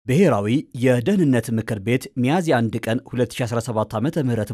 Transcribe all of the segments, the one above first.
ብሔራዊ የደህንነት ምክር ቤት ሚያዝያ 1 ቀን 2017 ዓ.ም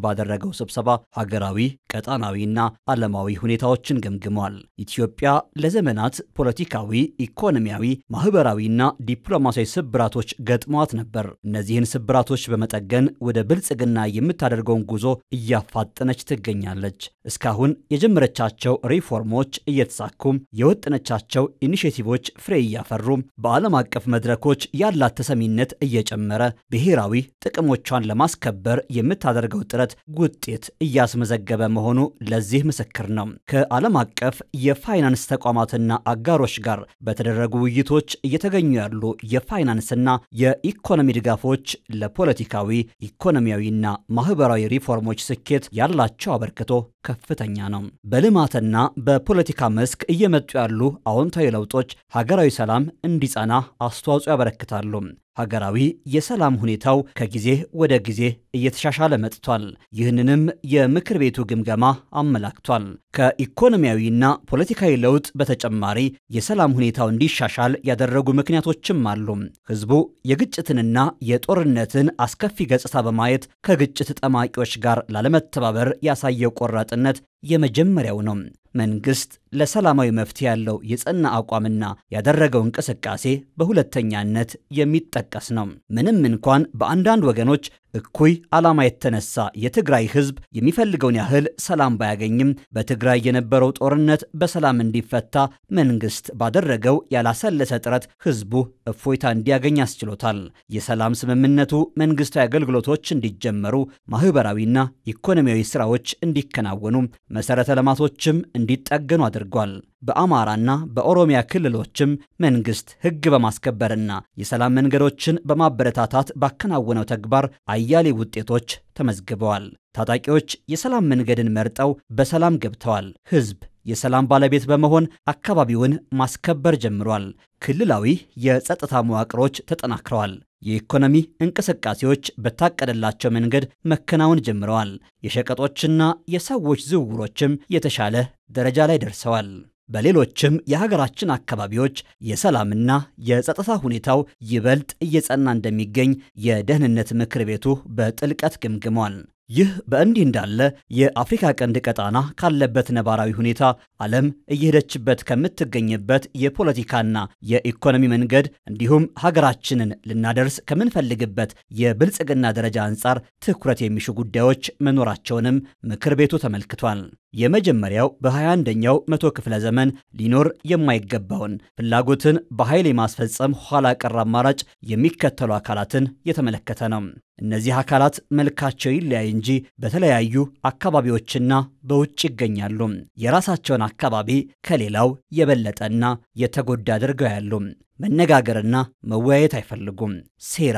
ባደረገው ስብሰባ ሀገራዊ፣ ቀጣናዊና ዓለማዊ ሁኔታዎችን ገምግሟል። ኢትዮጵያ ለዘመናት ፖለቲካዊ፣ ኢኮኖሚያዊ፣ ማህበራዊና ዲፕሎማሲያዊ ስብራቶች ገጥሟት ነበር። እነዚህን ስብራቶች በመጠገን ወደ ብልጽግና የምታደርገውን ጉዞ እያፋጠነች ትገኛለች። እስካሁን የጀመረቻቸው ሪፎርሞች እየተሳኩም፣ የወጠነቻቸው ኢኒሼቲቮች ፍሬ እያፈሩ፣ በዓለም አቀፍ መድረኮች ያላት ተሰሚነት እየጨመረ ብሔራዊ ጥቅሞቿን ለማስከበር የምታደርገው ጥረት ውጤት እያስመዘገበ መሆኑ ለዚህ ምስክር ነው። ከዓለም አቀፍ የፋይናንስ ተቋማትና አጋሮች ጋር በተደረጉ ውይይቶች እየተገኙ ያሉ የፋይናንስና የኢኮኖሚ ድጋፎች ለፖለቲካዊ፣ ኢኮኖሚያዊና ማህበራዊ ሪፎርሞች ስኬት ያላቸው አበርክቶ ከፍተኛ ነው። በልማትና በፖለቲካ መስክ እየመጡ ያሉ አዎንታዊ ለውጦች ሀገራዊ ሰላም እንዲጸና አስተዋጽኦ ያበረክታሉ። ሀገራዊ የሰላም ሁኔታው ከጊዜ ወደ ጊዜ እየተሻሻለ መጥቷል። ይህንንም የምክር ቤቱ ግምገማ አመላክቷል። ከኢኮኖሚያዊና ፖለቲካዊ ለውጥ በተጨማሪ የሰላም ሁኔታው እንዲሻሻል ያደረጉ ምክንያቶችም አሉ። ህዝቡ የግጭትንና የጦርነትን አስከፊ ገጽታ በማየት ከግጭት ጠማቂዎች ጋር ላለመተባበር ያሳየው ቆራጥነት የመጀመሪያው ነው። መንግስት ለሰላማዊ መፍትሄ ያለው የጸና አቋምና ያደረገው እንቅስቃሴ በሁለተኛነት የሚጠቀስ ነው። ምንም እንኳን በአንዳንድ ወገኖች እኩይ ዓላማ የተነሳ የትግራይ ህዝብ የሚፈልገውን ያህል ሰላም ባያገኝም በትግራይ የነበረው ጦርነት በሰላም እንዲፈታ መንግስት ባደረገው ያላሰለሰ ጥረት ህዝቡ እፎይታ እንዲያገኝ አስችሎታል። የሰላም ስምምነቱ መንግስታዊ አገልግሎቶች እንዲጀመሩ፣ ማህበራዊና ኢኮኖሚያዊ ስራዎች እንዲከናወኑ፣ መሰረተ ልማቶችም እንዲጠገኑ አድርጓል። በአማራና በኦሮሚያ ክልሎችም መንግስት ህግ በማስከበርና የሰላም መንገዶችን በማበረታታት ባከናወነው ተግባር አያሌ ውጤቶች ተመዝግበዋል። ታጣቂዎች የሰላም መንገድን መርጠው በሰላም ገብተዋል። ህዝብ የሰላም ባለቤት በመሆን አካባቢውን ማስከበር ጀምሯል። ክልላዊ የጸጥታ መዋቅሮች ተጠናክረዋል። የኢኮኖሚ እንቅስቃሴዎች በታቀደላቸው መንገድ መከናወን ጀምረዋል። የሸቀጦችና የሰዎች ዝውውሮችም የተሻለ ደረጃ ላይ ደርሰዋል። በሌሎችም የሀገራችን አካባቢዎች የሰላምና የጸጥታ ሁኔታው ይበልጥ እየጸና እንደሚገኝ የደህንነት ምክር ቤቱ በጥልቀት ገምግሟል። ይህ በእንዲህ እንዳለ የአፍሪካ ቀንድ ቀጣና ካለበት ነባራዊ ሁኔታ ዓለም እየሄደችበት ከምትገኝበት የፖለቲካና የኢኮኖሚ መንገድ እንዲሁም ሀገራችንን ልናደርስ ከምንፈልግበት የብልጽግና ደረጃ አንጻር ትኩረት የሚሹ ጉዳዮች መኖራቸውንም ምክር ቤቱ ተመልክቷል። የመጀመሪያው በ21ኛው መቶ ክፍለ ዘመን ሊኖር የማይገባውን ፍላጎትን በኃይል የማስፈጸም ኋላ ቀር አማራጭ የሚከተሉ አካላትን የተመለከተ ነው። እነዚህ አካላት መልካቸው ይለያይ እንጂ በተለያዩ አካባቢዎችና በውጭ ይገኛሉ። የራሳቸውን አካባቢ ከሌላው የበለጠና የተጎዳ አድርገው ያሉ፣ መነጋገርና መወያየት አይፈልጉም። ሴራ፣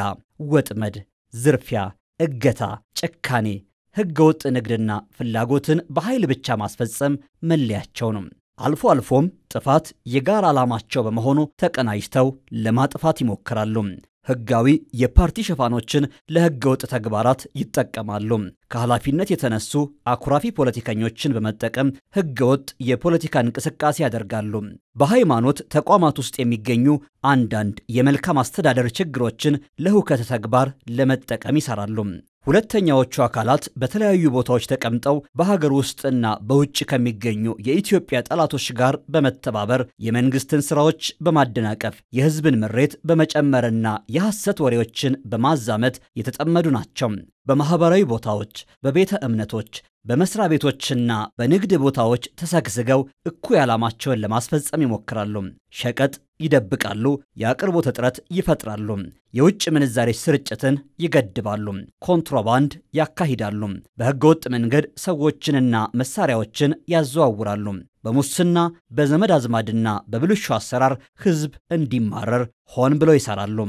ወጥመድ፣ ዝርፊያ፣ እገታ፣ ጭካኔ፣ ህገወጥ ንግድና ፍላጎትን በኃይል ብቻ ማስፈጸም መለያቸው ነው። አልፎ አልፎም ጥፋት የጋራ ዓላማቸው በመሆኑ ተቀናጅተው ለማጥፋት ይሞክራሉ። ህጋዊ የፓርቲ ሽፋኖችን ለህገወጥ ተግባራት ይጠቀማሉ። ከኃላፊነት የተነሱ አኩራፊ ፖለቲከኞችን በመጠቀም ህገወጥ የፖለቲካ እንቅስቃሴ ያደርጋሉ። በሃይማኖት ተቋማት ውስጥ የሚገኙ አንዳንድ የመልካም አስተዳደር ችግሮችን ለሁከት ተግባር ለመጠቀም ይሰራሉ። ሁለተኛዎቹ አካላት በተለያዩ ቦታዎች ተቀምጠው በሀገር ውስጥና በውጭ ከሚገኙ የኢትዮጵያ ጠላቶች ጋር በመተባበር የመንግስትን ስራዎች በማደናቀፍ የህዝብን ምሬት በመጨመርና የሐሰት ወሬዎችን በማዛመት የተጠመዱ ናቸው። በማህበራዊ ቦታዎች፣ በቤተ እምነቶች፣ በመስሪያ ቤቶችና በንግድ ቦታዎች ተሰግስገው እኩይ ዓላማቸውን ለማስፈጸም ይሞክራሉ። ሸቀጥ ይደብቃሉ፣ የአቅርቦት እጥረት ይፈጥራሉ፣ የውጭ ምንዛሬ ስርጭትን ይገድባሉ፣ ኮንትሮባንድ ያካሂዳሉ፣ በህገወጥ መንገድ ሰዎችንና መሳሪያዎችን ያዘዋውራሉ። በሙስና በዘመድ አዝማድና በብልሹ አሰራር ህዝብ እንዲማረር ሆን ብለው ይሰራሉ።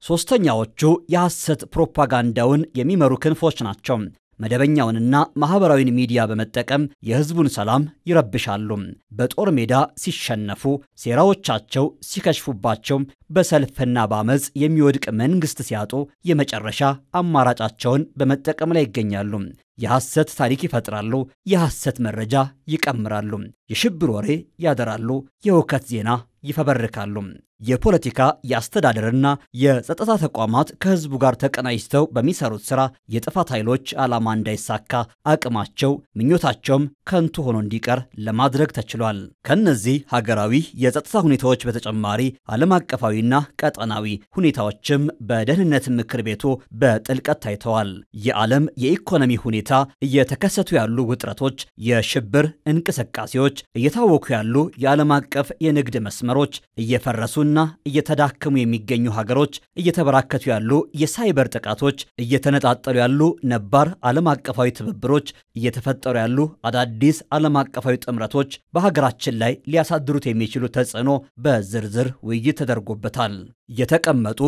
ሶስተኛዎቹ የሐሰት ፕሮፓጋንዳውን የሚመሩ ክንፎች ናቸው። መደበኛውንና ማህበራዊን ሚዲያ በመጠቀም የህዝቡን ሰላም ይረብሻሉ። በጦር ሜዳ ሲሸነፉ፣ ሴራዎቻቸው ሲከሽፉባቸው፣ በሰልፍና በአመፅ የሚወድቅ መንግስት ሲያጡ የመጨረሻ አማራጫቸውን በመጠቀም ላይ ይገኛሉ። የሐሰት ታሪክ ይፈጥራሉ፣ የሐሰት መረጃ ይቀምራሉ፣ የሽብር ወሬ ያደራሉ፣ የውከት ዜና ይፈበርካሉ። የፖለቲካ የአስተዳደርና የጸጥታ ተቋማት ከህዝቡ ጋር ተቀናጅተው በሚሰሩት ሥራ የጥፋት ኃይሎች ዓላማ እንዳይሳካ አቅማቸው ምኞታቸውም ከንቱ ሆኖ እንዲቀር ለማድረግ ተችሏል። ከነዚህ ሀገራዊ የጸጥታ ሁኔታዎች በተጨማሪ ዓለም አቀፋዊና ቀጠናዊ ሁኔታዎችም በደህንነት ምክር ቤቱ በጥልቀት ታይተዋል። የዓለም የኢኮኖሚ ሁኔታ፣ እየተከሰቱ ያሉ ውጥረቶች፣ የሽብር እንቅስቃሴዎች፣ እየታወኩ ያሉ የዓለም አቀፍ የንግድ መስመሮች፣ እየፈረሱና እየተዳከሙ የሚገኙ ሀገሮች፣ እየተበራከቱ ያሉ የሳይበር ጥቃቶች፣ እየተነጣጠሉ ያሉ ነባር ዓለም አቀፋዊ ትብብሮች፣ እየተፈጠሩ ያሉ አዳዲስ ዓለም አቀፋዊ ጥምረቶች በሀገራችን ላይ ሊያሳድሩት የሚችሉ ተጽዕኖ በዝርዝር ውይይት ተደርጎበታል። የተቀመጡ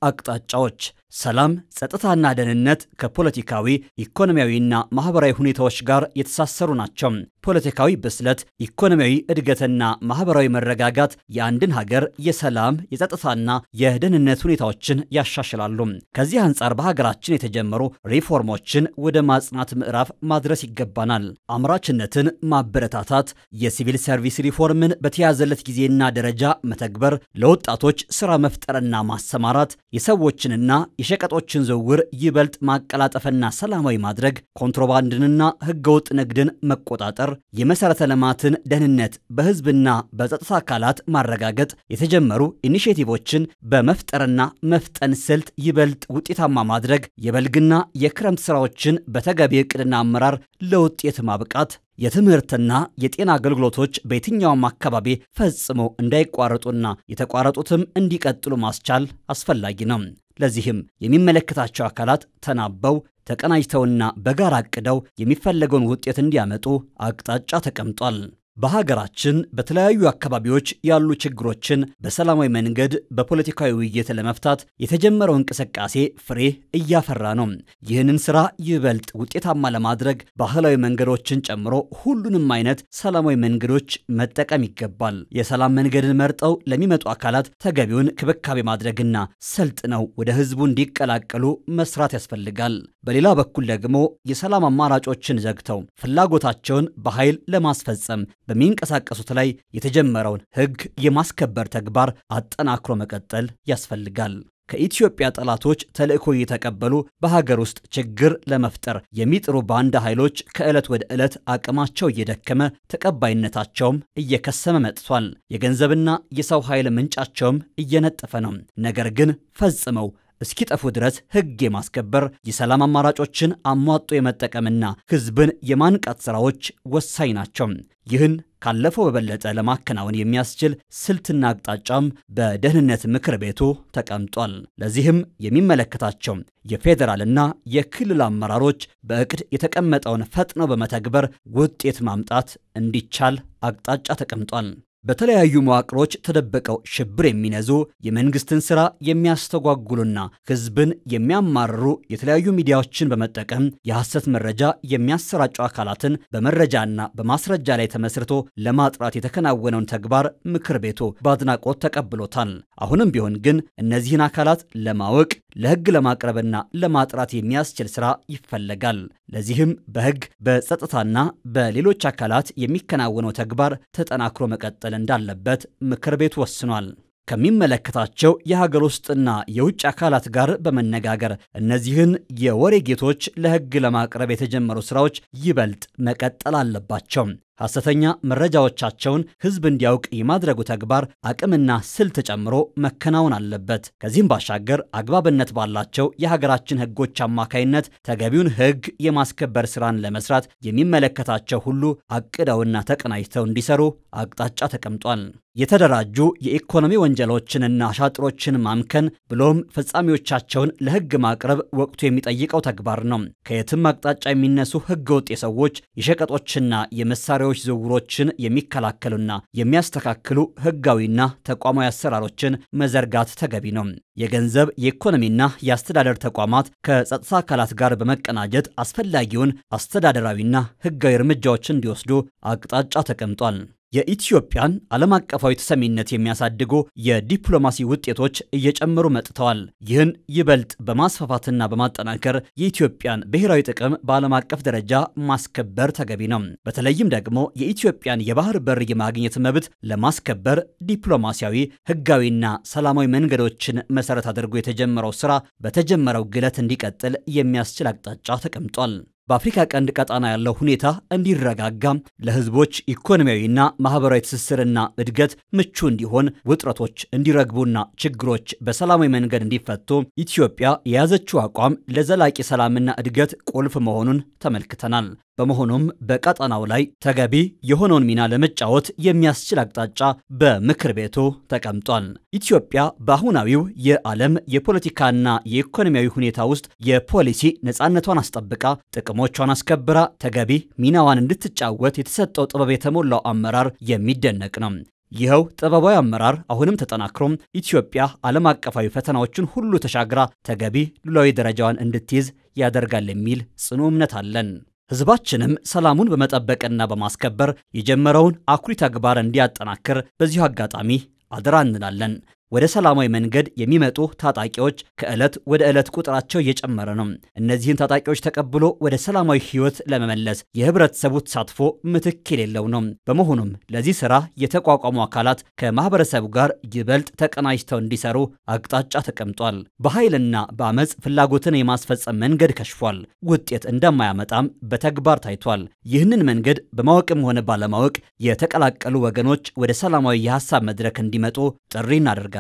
አቅጣጫዎች ሰላም፣ ጸጥታና ደህንነት ከፖለቲካዊ ኢኮኖሚያዊና ማህበራዊ ሁኔታዎች ጋር የተሳሰሩ ናቸው። ፖለቲካዊ ብስለት፣ ኢኮኖሚያዊ እድገትና ማህበራዊ መረጋጋት የአንድን ሀገር የሰላም የጸጥታና የደህንነት ሁኔታዎችን ያሻሽላሉ። ከዚህ አንጻር በሀገራችን የተጀመሩ ሪፎርሞችን ወደ ማጽናት ምዕራፍ ማድረስ ይገባናል። አምራችነትን ማበረታታት፣ የሲቪል ሰርቪስ ሪፎርምን በተያዘለት ጊዜና ደረጃ መተግበር፣ ለወጣቶች ስራ መፍጠርና ማሰማራት፣ የሰዎችንና የሸቀጦችን ዝውውር ይበልጥ ማቀላጠፍና ሰላማዊ ማድረግ፣ ኮንትሮባንድንና ህገወጥ ንግድን መቆጣጠር፣ የመሰረተ ልማትን ደህንነት በህዝብና በጸጥታ አካላት ማረጋገጥ፣ የተጀመሩ ኢኒሼቲቮችን በመፍጠርና መፍጠን ስልት ይበልጥ ውጤታማ ማድረግ፣ የበልግና የክረምት ስራዎችን በተገቢ ዕቅድና አመራር ለውጤት ማብቃት፣ የትምህርትና የጤና አገልግሎቶች በየትኛውም አካባቢ ፈጽሞ እንዳይቋረጡና የተቋረጡትም እንዲቀጥሉ ማስቻል አስፈላጊ ነው። ለዚህም የሚመለከታቸው አካላት ተናበው ተቀናጅተውና በጋራ አቅደው የሚፈለገውን ውጤት እንዲያመጡ አቅጣጫ ተቀምጧል። በሀገራችን በተለያዩ አካባቢዎች ያሉ ችግሮችን በሰላማዊ መንገድ በፖለቲካዊ ውይይት ለመፍታት የተጀመረው እንቅስቃሴ ፍሬ እያፈራ ነው። ይህንን ስራ ይበልጥ ውጤታማ ለማድረግ ባህላዊ መንገዶችን ጨምሮ ሁሉንም አይነት ሰላማዊ መንገዶች መጠቀም ይገባል። የሰላም መንገድን መርጠው ለሚመጡ አካላት ተገቢውን ክብካቤ ማድረግና ሰልጥነው ወደ ህዝቡ እንዲቀላቀሉ መስራት ያስፈልጋል። በሌላ በኩል ደግሞ የሰላም አማራጮችን ዘግተው ፍላጎታቸውን በኃይል ለማስፈጸም በሚንቀሳቀሱት ላይ የተጀመረውን ህግ የማስከበር ተግባር አጠናክሮ መቀጠል ያስፈልጋል። ከኢትዮጵያ ጠላቶች ተልእኮ የተቀበሉ በሀገር ውስጥ ችግር ለመፍጠር የሚጥሩ ባንዳ ኃይሎች ከዕለት ወደ ዕለት አቅማቸው እየደከመ ተቀባይነታቸውም እየከሰመ መጥቷል። የገንዘብና የሰው ኃይል ምንጫቸውም እየነጠፈ ነው። ነገር ግን ፈጽመው እስኪጠፉ ድረስ ህግ የማስከበር የሰላም አማራጮችን አሟጦ የመጠቀምና ህዝብን የማንቃት ስራዎች ወሳኝ ናቸው። ይህን ካለፈው በበለጠ ለማከናወን የሚያስችል ስልትና አቅጣጫም በደህንነት ምክር ቤቱ ተቀምጧል። ለዚህም የሚመለከታቸው የፌዴራልና የክልል አመራሮች በእቅድ የተቀመጠውን ፈጥነው በመተግበር ውጤት ማምጣት እንዲቻል አቅጣጫ ተቀምጧል። በተለያዩ መዋቅሮች ተደብቀው ሽብር የሚነዙ የመንግስትን ሥራ የሚያስተጓጉሉና ህዝብን የሚያማርሩ የተለያዩ ሚዲያዎችን በመጠቀም የሐሰት መረጃ የሚያሰራጩ አካላትን በመረጃና በማስረጃ ላይ ተመስርቶ ለማጥራት የተከናወነውን ተግባር ምክር ቤቱ በአድናቆት ተቀብሎታል። አሁንም ቢሆን ግን እነዚህን አካላት ለማወቅ ለህግ ለማቅረብና ለማጥራት የሚያስችል ሥራ ይፈለጋል። ለዚህም በህግ በጸጥታና በሌሎች አካላት የሚከናወነው ተግባር ተጠናክሮ መቀጠል እንዳለበት ምክር ቤቱ ወስኗል። ከሚመለከታቸው የሀገር ውስጥና የውጭ አካላት ጋር በመነጋገር እነዚህን የወሬ ጌቶች ለህግ ለማቅረብ የተጀመሩ ስራዎች ይበልጥ መቀጠል አለባቸው። ሐሰተኛ መረጃዎቻቸውን ህዝብ እንዲያውቅ የማድረጉ ተግባር አቅምና ስልት ጨምሮ መከናወን አለበት። ከዚህም ባሻገር አግባብነት ባላቸው የሀገራችን ህጎች አማካይነት ተገቢውን ህግ የማስከበር ስራን ለመስራት የሚመለከታቸው ሁሉ አቅደውና ተቀናጅተው እንዲሰሩ አቅጣጫ ተቀምጧል። የተደራጁ የኢኮኖሚ ወንጀሎችንና አሻጥሮችን ማምከን ብሎም ፈጻሚዎቻቸውን ለህግ ማቅረብ ወቅቱ የሚጠይቀው ተግባር ነው። ከየትም አቅጣጫ የሚነሱ ህገወጥ የሰዎች የሸቀጦችና የመሳሪያዎች ዝውውሮችን የሚከላከሉና የሚያስተካክሉ ህጋዊና ተቋማዊ አሰራሮችን መዘርጋት ተገቢ ነው። የገንዘብ የኢኮኖሚና የአስተዳደር ተቋማት ከጸጥታ አካላት ጋር በመቀናጀት አስፈላጊውን አስተዳደራዊና ህጋዊ እርምጃዎችን እንዲወስዱ አቅጣጫ ተቀምጧል። የኢትዮጵያን ዓለም አቀፋዊ ተሰሚነት የሚያሳድጉ የዲፕሎማሲ ውጤቶች እየጨመሩ መጥተዋል። ይህን ይበልጥ በማስፋፋትና በማጠናከር የኢትዮጵያን ብሔራዊ ጥቅም በዓለም አቀፍ ደረጃ ማስከበር ተገቢ ነው። በተለይም ደግሞ የኢትዮጵያን የባህር በር የማግኘት መብት ለማስከበር ዲፕሎማሲያዊ፣ ሕጋዊና ሰላማዊ መንገዶችን መሰረት አድርጎ የተጀመረው ስራ በተጀመረው ግለት እንዲቀጥል የሚያስችል አቅጣጫ ተቀምጧል። በአፍሪካ ቀንድ ቀጣና ያለው ሁኔታ እንዲረጋጋ ለህዝቦች ኢኮኖሚያዊና ማህበራዊ ትስስርና እድገት ምቹ እንዲሆን ውጥረቶች እንዲረግቡና ችግሮች በሰላማዊ መንገድ እንዲፈቱ ኢትዮጵያ የያዘችው አቋም ለዘላቂ ሰላምና እድገት ቁልፍ መሆኑን ተመልክተናል። በመሆኑም በቀጣናው ላይ ተገቢ የሆነውን ሚና ለመጫወት የሚያስችል አቅጣጫ በምክር ቤቱ ተቀምጧል። ኢትዮጵያ በአሁናዊው የዓለም የፖለቲካና የኢኮኖሚያዊ ሁኔታ ውስጥ የፖሊሲ ነፃነቷን አስጠብቃ ጥቅሞቿን አስከብራ ተገቢ ሚናዋን እንድትጫወት የተሰጠው ጥበብ የተሞላው አመራር የሚደነቅ ነው። ይኸው ጥበባዊ አመራር አሁንም ተጠናክሮም ኢትዮጵያ ዓለም አቀፋዊ ፈተናዎችን ሁሉ ተሻግራ ተገቢ ሉዓላዊ ደረጃዋን እንድትይዝ ያደርጋል የሚል ጽኑ እምነት አለን። ህዝባችንም ሰላሙን በመጠበቅና በማስከበር የጀመረውን አኩሪ ተግባር እንዲያጠናክር በዚሁ አጋጣሚ አደራ እንላለን። ወደ ሰላማዊ መንገድ የሚመጡ ታጣቂዎች ከዕለት ወደ ዕለት ቁጥራቸው እየጨመረ ነው። እነዚህን ታጣቂዎች ተቀብሎ ወደ ሰላማዊ ህይወት ለመመለስ የህብረተሰቡ ተሳትፎ ምትክ የሌለው ነው። በመሆኑም ለዚህ ስራ የተቋቋሙ አካላት ከማህበረሰቡ ጋር ይበልጥ ተቀናጅተው እንዲሰሩ አቅጣጫ ተቀምጧል። በኃይልና በአመፅ ፍላጎትን የማስፈጸም መንገድ ከሽፏል። ውጤት እንደማያመጣም በተግባር ታይቷል። ይህንን መንገድ በማወቅም ሆነ ባለማወቅ የተቀላቀሉ ወገኖች ወደ ሰላማዊ የሐሳብ መድረክ እንዲመጡ ጥሪ እናደርጋለን።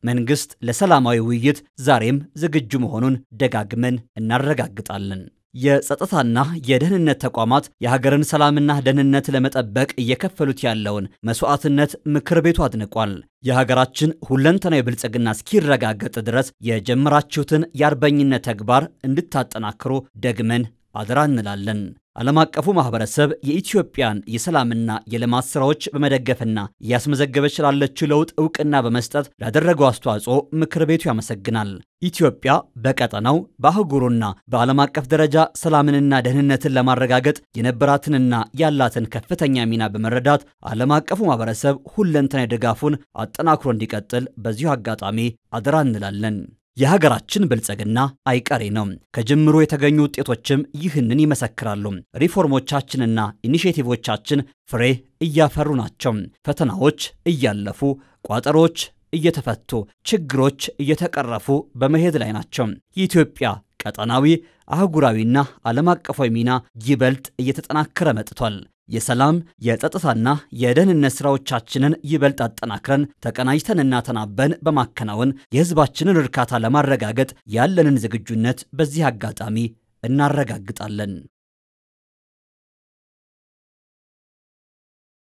መንግስት ለሰላማዊ ውይይት ዛሬም ዝግጁ መሆኑን ደጋግመን እናረጋግጣለን። የጸጥታና የደህንነት ተቋማት የሀገርን ሰላምና ደህንነት ለመጠበቅ እየከፈሉት ያለውን መስዋዕትነት ምክር ቤቱ አድንቋል። የሀገራችን ሁለንተናዊ ብልጽግና እስኪረጋገጥ ድረስ የጀመራችሁትን የአርበኝነት ተግባር እንድታጠናክሩ ደግመን አደራ እንላለን። ዓለም አቀፉ ማህበረሰብ የኢትዮጵያን የሰላምና የልማት ስራዎች በመደገፍና እያስመዘገበች ላለችው ለውጥ እውቅና በመስጠት ላደረገው አስተዋጽኦ ምክር ቤቱ ያመሰግናል። ኢትዮጵያ በቀጠናው በአህጉሩና በዓለም አቀፍ ደረጃ ሰላምንና ደህንነትን ለማረጋገጥ የነበራትንና ያላትን ከፍተኛ ሚና በመረዳት ዓለም አቀፉ ማህበረሰብ ሁለንተናዊ ድጋፉን አጠናክሮ እንዲቀጥል በዚሁ አጋጣሚ አደራ እንላለን። የሀገራችን ብልጽግና አይቀሬ ነው። ከጅምሩ የተገኙ ውጤቶችም ይህንን ይመሰክራሉ። ሪፎርሞቻችንና ኢኒሼቲቮቻችን ፍሬ እያፈሩ ናቸው። ፈተናዎች እያለፉ፣ ቋጠሮች እየተፈቱ፣ ችግሮች እየተቀረፉ በመሄድ ላይ ናቸው። የኢትዮጵያ ቀጠናዊ አህጉራዊና ዓለም አቀፋዊ ሚና ይበልጥ እየተጠናከረ መጥቷል። የሰላም የጸጥታና የደህንነት ስራዎቻችንን ይበልጥ አጠናክረን ተቀናጅተንና ተናበን በማከናወን የህዝባችንን እርካታ ለማረጋገጥ ያለንን ዝግጁነት በዚህ አጋጣሚ እናረጋግጣለን።